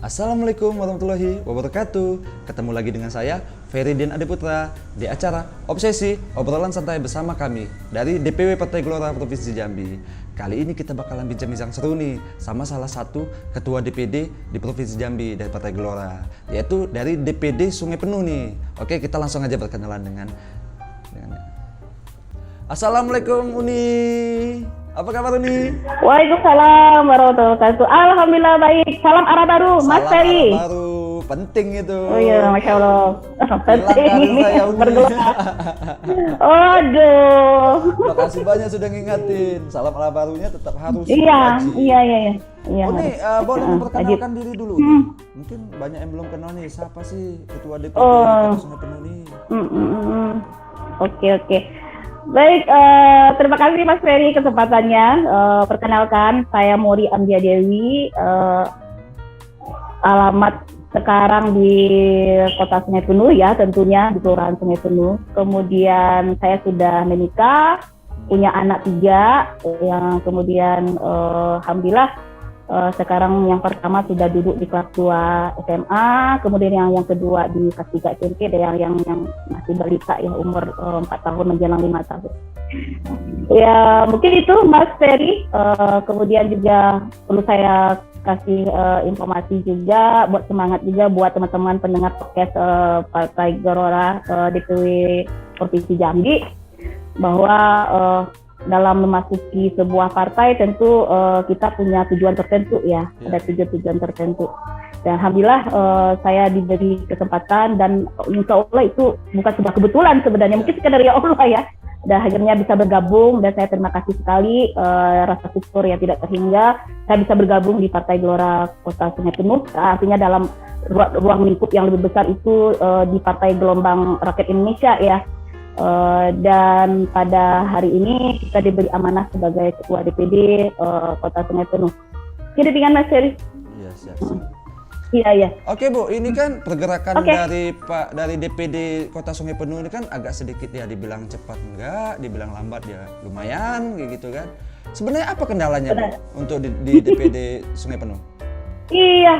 Assalamualaikum warahmatullahi wabarakatuh. Ketemu lagi dengan saya, Feridin Adiputra, di acara Obsesi, obrolan santai bersama kami dari DPW Partai Gelora Provinsi Jambi. Kali ini kita bakalan bincang-bincang seru nih sama salah satu ketua DPD di Provinsi Jambi dari Partai Gelora, yaitu dari DPD Sungai Penuh nih. Oke, kita langsung aja berkenalan dengan Assalamualaikum Uni. Apa kabar Uni? Waalaikumsalam warahmatullahi wabarakatuh. Alhamdulillah baik. Salam arah baru, Mas Ferry. Salam arah baru, penting itu. Oh iya, Masya Allah. Penting ini bergelar. Aduh. Makasih banyak sudah ngingetin. Salam arah barunya tetap harus. Iya. Uni, boleh memperkenalkan diri dulu. Mungkin banyak yang belum kenal nih. Siapa sih ketua DPD Kota Sungai Penuh nih? Oke. Baik, terima kasih Mas Ferry kesempatannya. Perkenalkan, saya Mori Amdia Dewi. Alamat sekarang di Kota Sungai Penuh ya, tentunya di Kelurahan Sungai Penuh. Kemudian saya sudah menikah, punya anak 3, yang kemudian alhamdulillah sekarang yang pertama sudah duduk di kelas 2 SMA, kemudian yang kedua di kelas 3 SMP, dan yang masih balita ya, umur 4 tahun menjelang 5 tahun. Ya mungkin itu Mas Ferry. Kemudian juga perlu saya kasih informasi juga, buat semangat juga buat teman-teman pendengar podcast Partai Gelora DPW Provinsi Jambi, bahwa dalam memasuki sebuah partai tentu kita punya tujuan tertentu ya, ada tujuan tertentu. Dan alhamdulillah saya diberi kesempatan, dan insya Allah itu bukan sebuah kebetulan sebenarnya, mungkin sekedar ya Allah ya, dan akhirnya bisa bergabung, dan saya terima kasih sekali, rasa syukur yang tidak terhingga saya bisa bergabung di Partai Gelora Kota Sungai Penuh. Artinya dalam ruang lingkup yang lebih besar itu di Partai Gelombang Rakyat Indonesia ya. Dan pada hari ini kita diberi amanah sebagai Ketua DPD Kota Sungai Penuh. Jadi dengan Mas Ferry. Iya, siap. Iya. Oke Bu, ini kan pergerakan dari DPD Kota Sungai Penuh ini kan agak sedikit ya, dibilang cepat enggak, dibilang lambat ya lumayan kayak gitu kan. Sebenarnya apa kendalanya Bu untuk di DPD Sungai Penuh? Iya,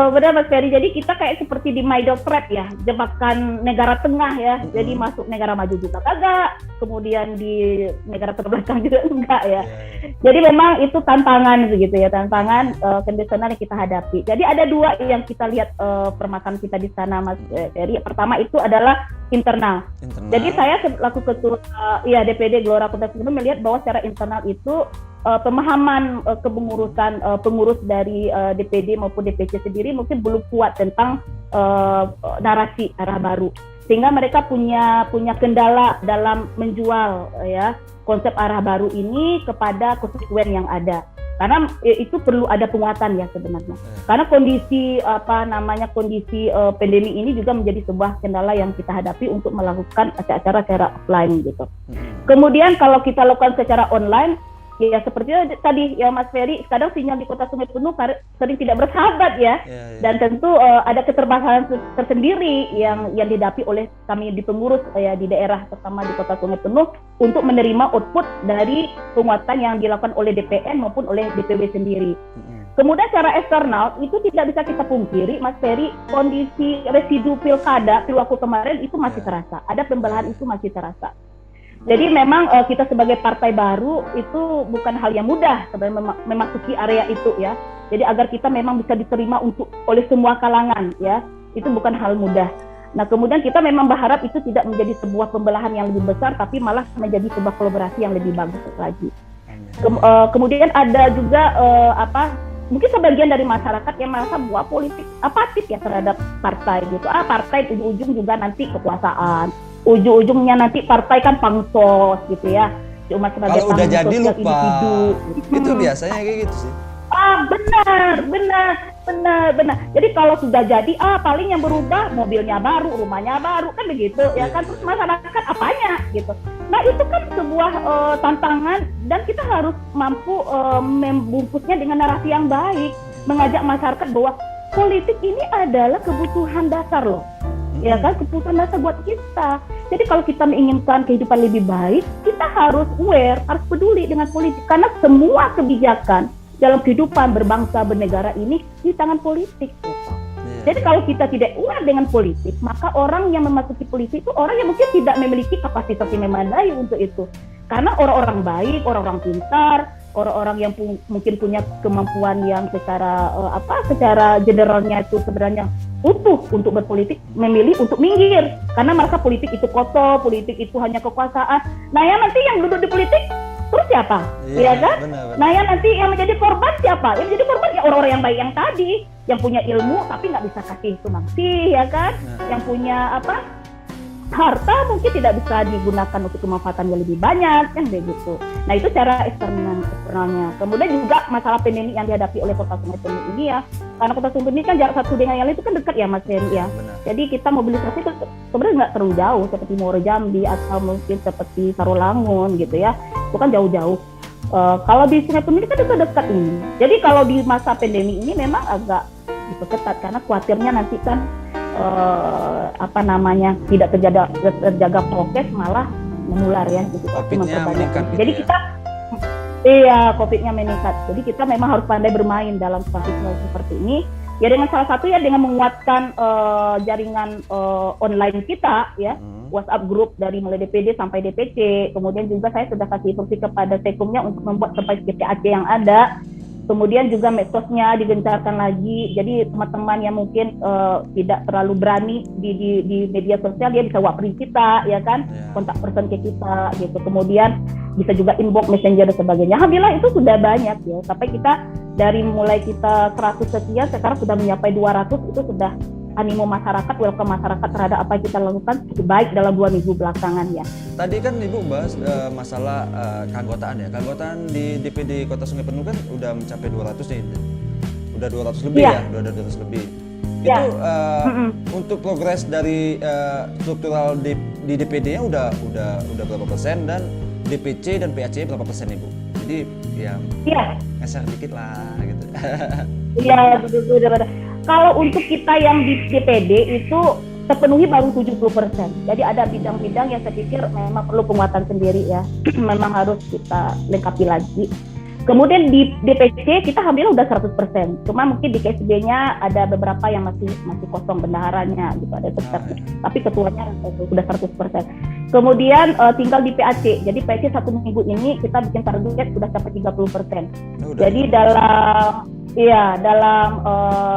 benar Mas Ferry. Jadi kita kayak seperti di Maido Trap ya, jebakan negara tengah ya. Jadi masuk negara maju juga kagak, kemudian di negara terbelakang juga enggak ya. Jadi memang itu tantangan begitu ya, tantangan kondisional yang kita hadapi. Jadi ada 2 yang kita lihat permasalahan kita di sana Mas Ferry. Pertama itu adalah internal. Jadi saya selaku ketua DPD Gelora Kota Sungai Penuh melihat bahwa secara internal itu pemahaman kepengurusan pengurus dari DPD maupun DPC sendiri mungkin belum kuat tentang narasi arah baru, sehingga mereka punya kendala dalam menjual ya konsep arah baru ini kepada konstituen yang ada, karena itu perlu ada penguatan ya sebenarnya, karena kondisi pandemi ini juga menjadi sebuah kendala yang kita hadapi untuk melakukan acara-acara secara offline gitu. Kemudian kalau kita lakukan secara online, ya seperti tadi ya Mas Ferry, kadang sinyal di Kota Sungai Penuh sering tidak bersahabat ya. Dan tentu ada keterbatasan tersendiri yang dihadapi oleh kami di pengurus ya di daerah, terutama di Kota Sungai Penuh, untuk menerima output dari penguatan yang dilakukan oleh DPN maupun oleh DPW sendiri. Kemudian secara eksternal itu tidak bisa kita pungkiri Mas Ferry, kondisi residu pilkada waktu kemarin itu masih terasa, ada pembelahan itu masih terasa. Jadi memang kita sebagai partai baru itu bukan hal yang mudah sebenarnya memasuki area itu ya. Jadi agar kita memang bisa diterima oleh semua kalangan ya, itu bukan hal mudah. Nah kemudian kita memang berharap itu tidak menjadi sebuah pembelahan yang lebih besar, tapi malah menjadi sebuah kolaborasi yang lebih bagus lagi. Kemudian ada juga mungkin sebagian dari masyarakat yang merasa bahwa politik apatis ya terhadap partai gitu. Partai ujung-ujung juga nanti kekuasaan. Ujung-ujungnya nanti partai kan pangsos gitu ya, cuma sebagai kalau udah jadi lupa individu. Itu biasanya kayak gitu sih. Benar. Jadi kalau sudah jadi paling yang berubah mobilnya baru, rumahnya baru kan begitu ya kan, terus masyarakat apanya gitu. Nah itu kan sebuah tantangan, dan kita harus mampu membungkusnya dengan narasi yang baik, mengajak masyarakat bahwa politik ini adalah kebutuhan dasar loh. Ya kan, kebutuhan dasar buat kita. Jadi kalau kita menginginkan kehidupan lebih baik, kita harus aware, harus peduli dengan politik, karena semua kebijakan dalam kehidupan berbangsa bernegara ini di tangan politik. Gitu. Jadi kalau kita tidak aware dengan politik, maka orang yang memasuki politik itu orang yang mungkin tidak memiliki kapasitas yang memadai untuk itu. Karena orang-orang baik, orang-orang pintar, orang-orang yang mungkin punya kemampuan yang secara generalnya itu sebenarnya utuh untuk berpolitik, memilih untuk minggir karena merasa politik itu kotor, politik itu hanya kekuasaan. Nah, yang nanti yang duduk di politik terus siapa? Iya kan? Benar. Nah, yang nanti yang menjadi korban siapa? Yang menjadi korban ya orang-orang yang baik yang tadi, yang punya ilmu tapi nggak bisa kasih sumbangsi, ya kan? Yang punya harta mungkin tidak bisa digunakan untuk kemanfaatan yang lebih banyak, kan begitu. Nah, itu cara eksternalnya. Kemudian juga masalah pandemi yang dihadapi oleh Kota Sungai Penuh ini ya, karena Kota Sungai Penuh ini kan jarak satu dengan yang lain itu kan dekat ya, Mas Heri ya. Benar. Jadi kita mobilisasi itu sebenarnya nggak terlalu jauh seperti Muaro Jambi atau mungkin seperti Sarolangun gitu ya, itu kan jauh-jauh. Kalau di Sungai Penuh ini kan dekat-dekat ini. Jadi kalau di masa pandemi ini memang agak diperketat karena khawatirnya nanti kan tidak terjaga prokes malah menular ya gitu. COVID-nya meningkat gitu. Jadi ya? Iya, COVID-nya meningkat. Jadi kita memang harus pandai bermain dalam situasi seperti ini. Ya dengan salah satu ya dengan menguatkan jaringan online kita ya, WhatsApp group dari mulai DPD sampai DPC. Kemudian juga saya sudah kasih instruksi kepada Sekumnya untuk membuat sampai DPAC yang ada. Kemudian juga medsosnya digencarkan lagi. Jadi teman-teman yang mungkin tidak terlalu berani di media sosial, dia bisa wapri kita, ya kan, kontak person ke kita, gitu. Kemudian bisa juga inbox messenger dan sebagainya. Alhamdulillah itu sudah banyak ya. Sampai kita dari mulai kita 100 sekian, sekarang sudah mencapai 200, itu sudah animo masyarakat, welcome masyarakat terhadap apa yang kita lakukan cukup baik dalam 2 minggu belakangan ya. Tadi kan Ibu bahas masalah keanggotaan ya. Keanggotaan di DPD Kota Sungai Penuh kan udah mencapai 200 nih. Udah 200 lebih ya, udah 200 lebih. Ya. Itu untuk progres dari struktural di DPD-nya udah berapa persen, dan DPC dan PAC berapa persen Ibu? Jadi ya ngeser dikit lah gitu. Iya, betul. Kalau untuk kita yang di DPD itu terpenuhi baru 70%. Jadi ada bidang-bidang yang saya pikir memang perlu penguatan sendiri ya. Memang harus kita lengkapi lagi. Kemudian di DPC kita alhamdulillah udah 100%. Cuma mungkin di KSB-nya ada beberapa yang masih kosong bendaharanya gitu, ada tetap. Tapi ketuanya sudah 100%. Kemudian tinggal di PAC. Jadi PAC 1 minggu ini kita bikin target sudah sampai 30%. Jadi dalam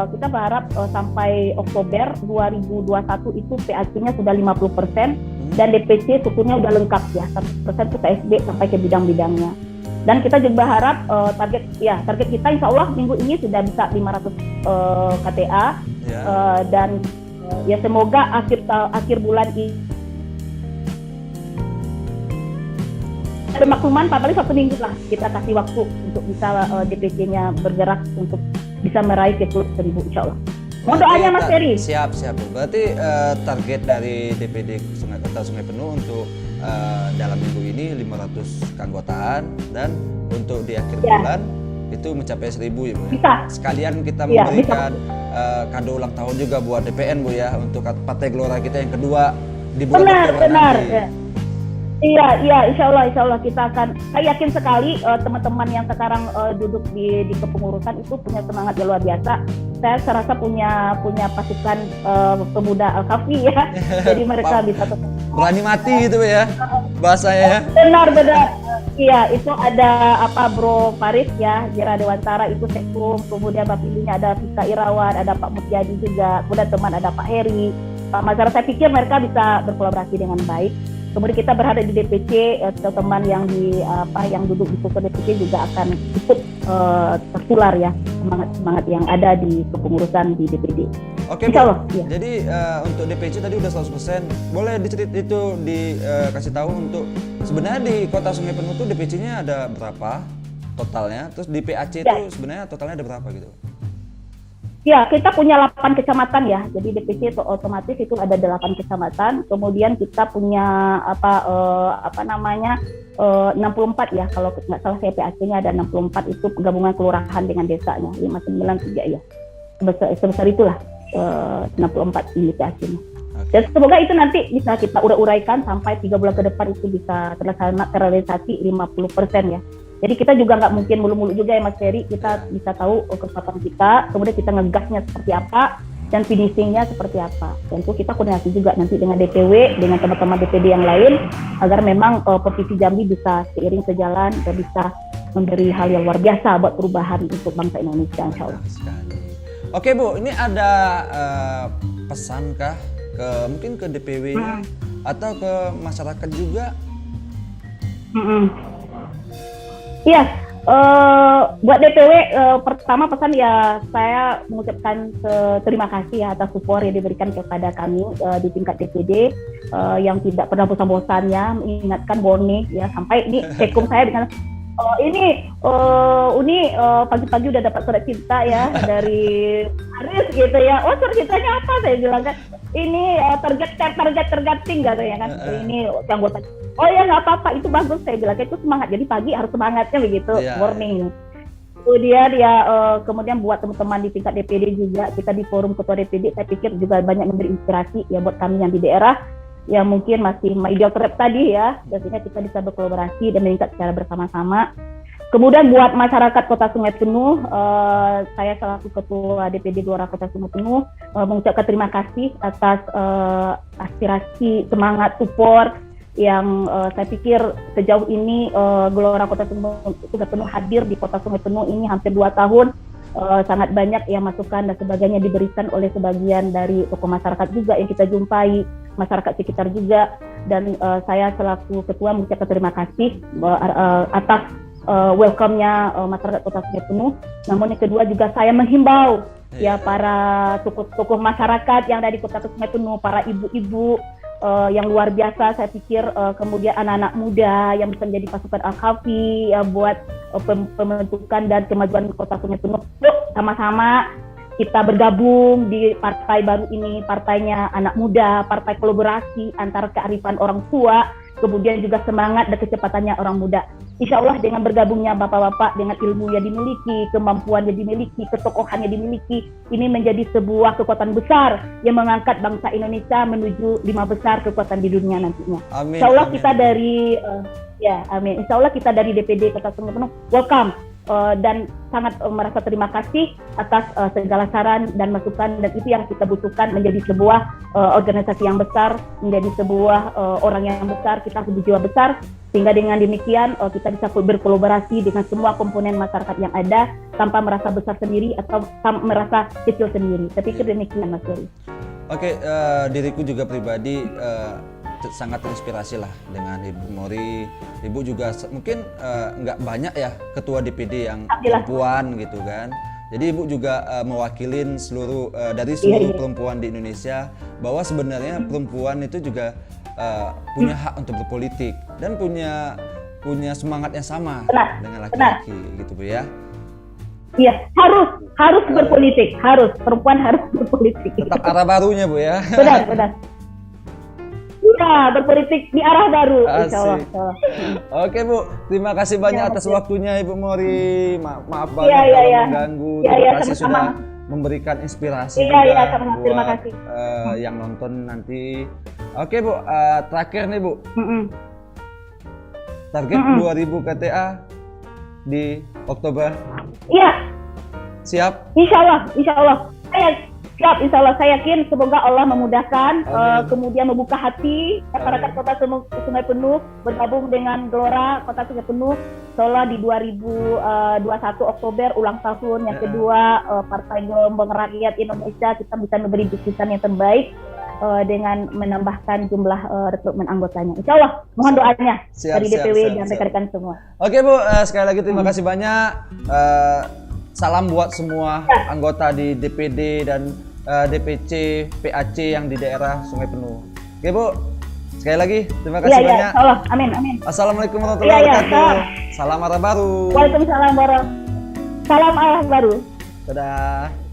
kita berharap sampai Oktober 2021 itu PAC-nya sudah 50% dan DPC strukturnya udah lengkap ya, 100% ke KSB sampai ke bidang-bidangnya. Dan kita juga berharap target kita insya Allah minggu ini sudah bisa 500 KTA dan ya semoga akhir bulan ini bermakluman paling 1 minggu lah kita kasih waktu untuk bisa DPC-nya bergerak untuk bisa meraih ke 1.000 insya Allah. Mohon doanya Mas Ferry. Siap. Berarti target dari DPD Kota Sungai Penuh untuk dalam minggu ini 500 keanggotaan, dan untuk di akhir bulan itu mencapai 1.000 ya Bu. Bisa. Sekalian kita memberikan kado ulang tahun juga buat DPN Bu ya, untuk Partai Gelora kita yang kedua di bulan Oktober nanti. Ya. Iya, insya Allah kita akan. Saya yakin sekali teman-teman yang sekarang duduk di kepengurusan itu punya semangat yang luar biasa. Saya serasa punya pasukan pemuda Al-Kafi ya. Jadi mereka bisa berani mati gitu ya bahasanya. Benar. Iya, itu ada Bro Faris ya, Jira Dewantara itu Sekum. Kemudian Pak Pilihnya ada Vika Irawan, ada Pak Mutiadi juga. Kemudian teman ada Pak Heri, Pak Mazhar. Saya pikir mereka bisa berkolaborasi dengan baik. Kemudian kita berharap di DPC teman-teman yang yang duduk di struktur DPC juga akan ikut tertular ya semangat yang ada di kepengurusan di DPD. Oke, Insya Allah. Ya. Jadi untuk DPC tadi udah 100%. Boleh dikasih tahu untuk sebenarnya di Kota Sungai Penuh tuh DPC-nya ada berapa totalnya? Terus di PAC itu sebenarnya totalnya ada berapa gitu? Ya, kita punya 8 kecamatan ya. Jadi DPC itu otomatis itu ada 8 kecamatan. Kemudian kita punya 64 ya. Kalau nggak salah saya PAC-nya ada 64 itu gabungan kelurahan dengan desanya. 593 ya. Sebesar itulah 64 ini PAC-nya. Dan semoga itu nanti bisa kita uraikan sampai 3 bulan ke depan itu bisa terrealisasi 50% ya. Jadi kita juga nggak mungkin mulu-mulu juga ya Mas Ferry, kita bisa tahu kekuatan kita, kemudian kita ngegasnya seperti apa, dan finishingnya seperti apa. Tentu kita koordinasi juga nanti dengan DPW, dengan teman-teman DPD yang lain, agar memang Provinsi Jambi bisa seiring sejalan dan bisa memberi hal yang luar biasa buat perubahan untuk bangsa Indonesia, insya Allah. Oke Bu, ini ada pesan kah mungkin ke DPW-nya atau ke masyarakat juga? Iya, buat DPW pertama pesan ya saya mengucapkan terima kasih ya atas support yang diberikan kepada kami di tingkat DPD yang tidak pernah bosan-bosannya mengingatkan warning ya, sampai ini tekum saya dengan Uni pagi-pagi udah dapat surat cinta ya dari Aris gitu ya. Oh, surat cintanya apa? Saya bilang kan ini targeting katanya kan. Ini anggota. Oh ya nggak apa-apa, itu bagus, saya bilang itu semangat. Jadi pagi harus semangatnya begitu, warning. Kemudian ya kemudian buat teman-teman di tingkat DPD juga, kita di forum ketua DPD saya pikir juga banyak memberi inspirasi ya buat kami yang di daerah yang mungkin masih ideal trap tadi ya, biasanya kita bisa berkolaborasi dan meningkat secara bersama-sama. Kemudian buat masyarakat Kota Sungai Penuh, saya selaku Ketua DPD Gelora Kota Sungai Penuh mengucapkan terima kasih atas aspirasi, semangat, support yang saya pikir sejauh ini Gelora Kota Sungai Penuh hadir di Kota Sungai Penuh ini hampir 2 tahun. Sangat banyak yang masukan dan sebagainya diberikan oleh sebagian dari tokoh masyarakat juga yang kita jumpai, masyarakat sekitar juga, dan saya selaku ketua mengucapkan terima kasih atas welcome-nya masyarakat Kota Sungai Penuh. Namun yang kedua juga saya menghimbau ya para tokoh masyarakat yang ada di Kota Sungai Penuh, para ibu-ibu yang luar biasa, saya pikir kemudian anak-anak muda yang bisa menjadi pasukan Al-Khafi ya, buat pembentukan dan kemajuan Kota Sungai Penuh. Yuk sama-sama kita bergabung di partai baru ini, partainya anak muda, partai kolaborasi antara kearifan orang tua, kemudian juga semangat dan kecepatannya orang muda. Insya Allah dengan bergabungnya bapak-bapak, dengan ilmu yang dimiliki, kemampuan yang dimiliki, ketokohan yang dimiliki, ini menjadi sebuah kekuatan besar yang mengangkat bangsa Indonesia menuju 5 besar kekuatan di dunia nantinya. Amin. Insya Allah kita dari amin. Insya Allah kita dari DPD Kota Sungai Penuh welcome dan sangat merasa terima kasih atas segala saran dan masukan, dan itu yang kita butuhkan menjadi sebuah organisasi yang besar, menjadi sebuah orang yang besar, kita harus berjiwa besar, sehingga dengan demikian kita bisa berkolaborasi dengan semua komponen masyarakat yang ada tanpa merasa besar sendiri atau merasa kecil sendiri. Saya pikir demikian Mas Ferry. Oke, diriku juga pribadi sangat terinspirasi lah dengan Ibu Mori. Ibu juga mungkin nggak banyak ya ketua DPD yang perempuan gitu kan. Jadi Ibu juga mewakilin seluruh dari seluruh perempuan di Indonesia, bahwa sebenarnya perempuan itu juga punya hak untuk berpolitik dan punya semangat yang sama dengan laki-laki gitu Bu ya. Iya, harus berpolitik, perempuan harus berpolitik. Tetap arah barunya Bu ya. Benar. Ya, berpolitik di arah baru, insya Allah. Oke Bu, terima kasih banyak atas waktunya Ibu Mori. Maaf banget kalau mengganggu. Terima kasih sudah memberikan inspirasi juga buat terima kasih. Yang nonton nanti. Oke Bu, terakhir nih Bu. Target 2000 KTA di Oktober. Iya. Siap? Insya Allah. Siap, insya Allah. Saya yakin semoga Allah memudahkan, kemudian membuka hati masyarakat Kota Sungai Penuh bergabung dengan Gelora Kota Sungai Penuh. Insya di 2021 Oktober ulang tahun yang kedua Partai Gelombang Rakyat Indonesia, kita bisa memberi bisikan yang terbaik dengan menambahkan jumlah rekrutmen anggotanya. Insya Allah, mohon doanya dari DPW dan rekan-rekan semua. Oke Bu, sekali lagi terima kasih banyak. Salam buat semua anggota di DPD dan DPC, PAC yang di daerah Sungai Penuh. Oke Bu, sekali lagi terima kasih banyak. Allah. Amin. Assalamualaikum warahmatullahi wabarakatuh. Salam arah baru. Waalaikumsalam warahmatullahi wabarakatuh. Salam arah baru. Dadah.